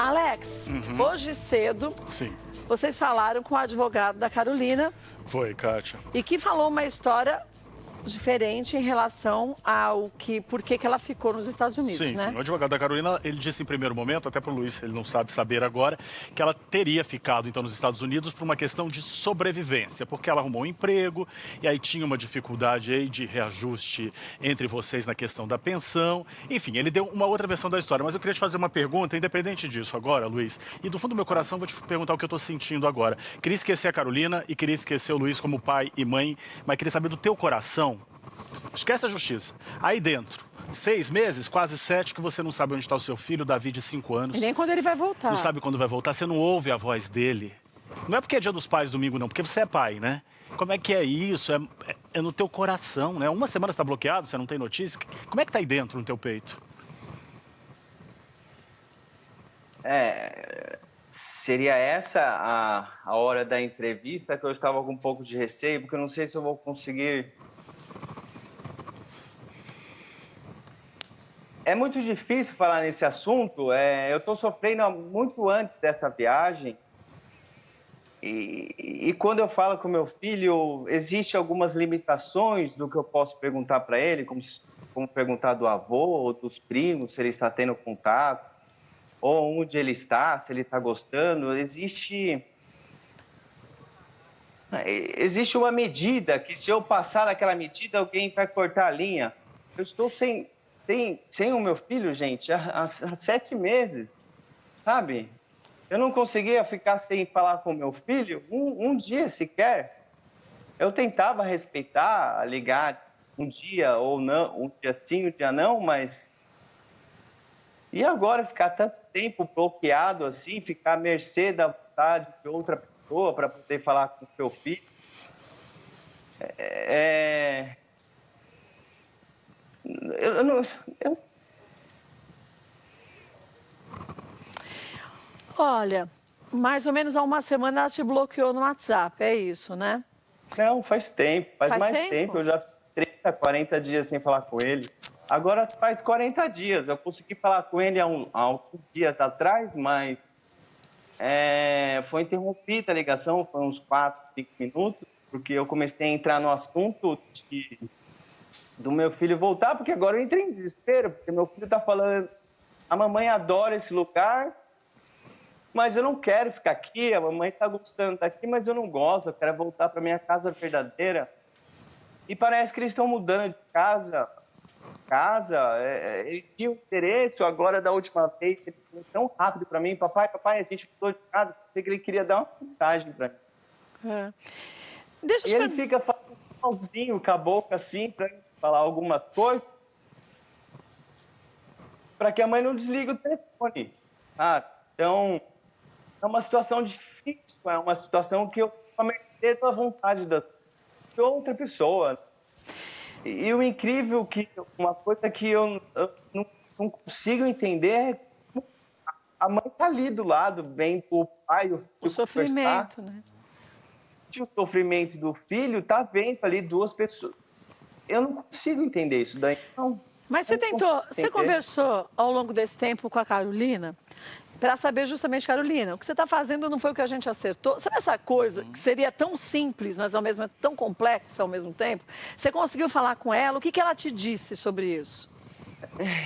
Alex, hoje cedo, Sim, vocês falaram com o advogado da Carolina foi, Kátia. e que falou uma história diferente em relação ao por que ela ficou nos Estados Unidos, Sim, né? sim. O advogado da Carolina, ele disse em primeiro momento, até para o Luiz, ele não sabe saber agora, que ela teria ficado, então, nos Estados Unidos por uma questão de sobrevivência, porque ela arrumou um emprego e aí tinha uma dificuldade aí de reajuste entre vocês na questão da pensão. Enfim, ele deu uma outra versão da história, mas eu queria te fazer uma pergunta, independente disso agora, Luiz, e do fundo do meu coração vou te perguntar o que eu estou sentindo agora. Queria esquecer a Carolina e queria esquecer o Luiz como pai e mãe, mas queria saber do teu coração. Esquece a justiça. Aí dentro, 6 meses, quase 7, que você não sabe onde está o seu filho, Davi, de 5 anos. E nem quando ele vai voltar. Não sabe quando vai voltar, você não ouve a voz dele. Não é porque é dia dos pais domingo, não, porque você é pai, né? Como é que é isso? É no teu coração, né? Uma semana você está bloqueado, você não tem notícia. Como é que tá aí dentro, no teu peito? Seria essa a hora da entrevista que eu estava com um pouco de receio, porque eu não sei se eu vou conseguir. É muito difícil falar nesse assunto. Eu estou sofrendo muito antes dessa viagem. E quando eu falo com meu filho, existem algumas limitações do que eu posso perguntar para ele, como perguntar do avô ou dos primos, se ele está tendo contato, ou onde ele está, se ele está gostando. Existe uma medida que, se eu passar aquela medida, alguém vai cortar a linha. Eu estou sem o meu filho, gente, há 7 meses, sabe? Eu não conseguia ficar sem falar com o meu filho um dia sequer. Eu tentava respeitar, ligar um dia ou não, um dia sim, um dia não, mas... E agora ficar tanto tempo bloqueado assim, ficar à mercê da vontade de outra pessoa para poder falar com o seu filho? Olha, mais ou menos há uma semana ela te bloqueou no WhatsApp, é isso, né? Não, faz tempo, faz mais tempo? tempo. Eu já fiquei 30, 40 dias sem falar com ele. Agora faz 40 dias. Eu consegui falar com ele há alguns dias atrás, mas foi interrompida a ligação, foi uns 4, 5 minutos, porque eu comecei a entrar no assunto do meu filho voltar, porque agora eu entrei em desespero, porque meu filho está falando, a mamãe adora esse lugar, mas eu não quero ficar aqui, a mamãe está gostando daqui, mas eu não gosto, eu quero voltar para minha casa verdadeira. E parece que eles estão mudando de casa, ele tinha um interesse, agora da última vez, ele foi tão rápido para mim, papai, a gente mudou de casa, porque ele queria dar uma mensagem para mim. Deixa eu E ele fica falando sozinho, com a boca assim, para falar algumas coisas, para que a mãe não desligue o telefone. Então, é uma situação difícil, é uma situação que eu comecei à vontade de outra pessoa. E o incrível que uma coisa que eu não consigo entender é como a mãe está ali do lado, vendo o pai, o filho o sofrimento, conversar. né? O sofrimento do filho está vendo ali 2 pessoas. Eu não consigo entender isso daí. Não, Mas você conversou ao longo desse tempo com a Carolina para saber justamente, Carolina, o que você está fazendo não foi o que a gente acertou. Sabe essa coisa que seria tão simples, mas ao mesmo tempo tão complexa ao mesmo tempo? Você conseguiu falar com ela? O que ela te disse sobre isso?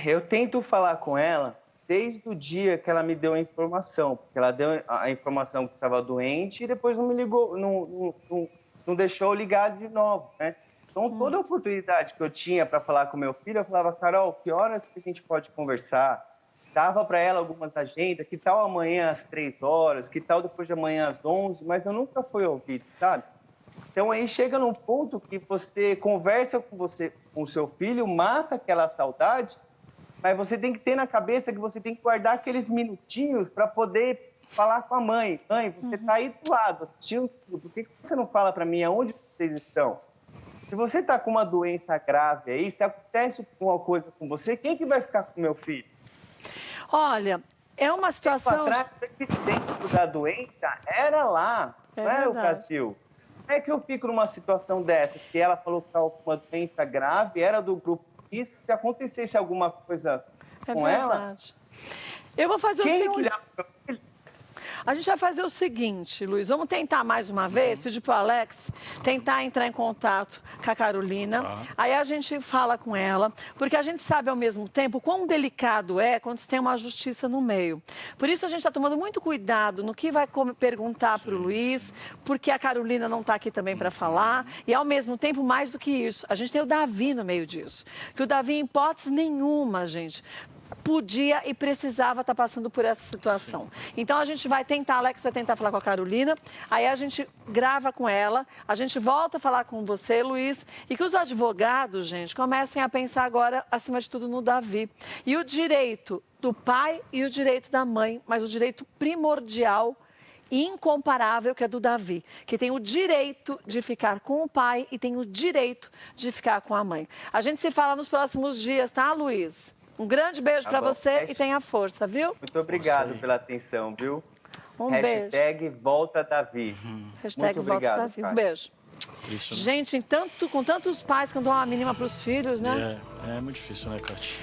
Eu tento falar com ela desde o dia que ela me deu a informação, porque ela deu a informação que estava doente e depois não me ligou, não deixou eu ligar de novo, né? Então, toda a oportunidade que eu tinha para falar com meu filho, eu falava, Carol, que horas que a gente pode conversar? Dava para ela algumas agendas, que tal amanhã às 3 horas, que tal depois de amanhã às 11, mas eu nunca fui ouvido, sabe? Então, aí chega num ponto que você conversa com o seu filho, mata aquela saudade, mas você tem que ter na cabeça que você tem que guardar aqueles minutinhos para poder falar com a mãe. Mãe, você está aí do lado, assistindo tudo, por que você não fala para mim aonde vocês estão? Se você está com uma doença grave aí, se acontece alguma coisa com você, quem que vai ficar com o meu filho? Olha, é uma situação... Atrás, o epicentro da doença era lá, não era o Brasil. Como é que eu fico numa situação dessa, que ela falou que estava com uma doença grave, era do grupo de risco, se acontecesse alguma coisa com ela... Eu vou fazer o Quem seguinte. olhar para ele, A gente vai fazer o seguinte, Luiz, vamos tentar mais uma vez, pedir para o Alex tentar entrar em contato com a Carolina. Aí a gente fala com ela, porque a gente sabe ao mesmo tempo quão delicado é quando se tem uma justiça no meio. Por isso a gente está tomando muito cuidado no que vai perguntar para o Luiz, porque a Carolina não está aqui também para falar. E ao mesmo tempo, mais do que isso, a gente tem o Davi no meio disso. Que o Davi, em hipótese nenhuma, gente, podia e precisava estar passando por essa situação. Então a gente vai tentar, Alex vai tentar falar com a Carolina, aí a gente grava com ela, a gente volta a falar com você, Luiz, e que os advogados, gente, comecem a pensar agora, acima de tudo, no Davi. E o direito do pai e o direito da mãe, mas o direito primordial e incomparável que é do Davi, que tem o direito de ficar com o pai e tem o direito de ficar com a mãe. A gente se fala nos próximos dias, tá, Luiz? Um grande beijo para você e tenha força, viu? Muito obrigado pela atenção, viu? Beijo. Hashtag volta Davi. Hashtag Muito volta obrigado, Davi. Um Cátia. beijo. Isso, né? Gente, com tantos pais que não dão a mínima para os filhos, né? É muito difícil, né, Cátia?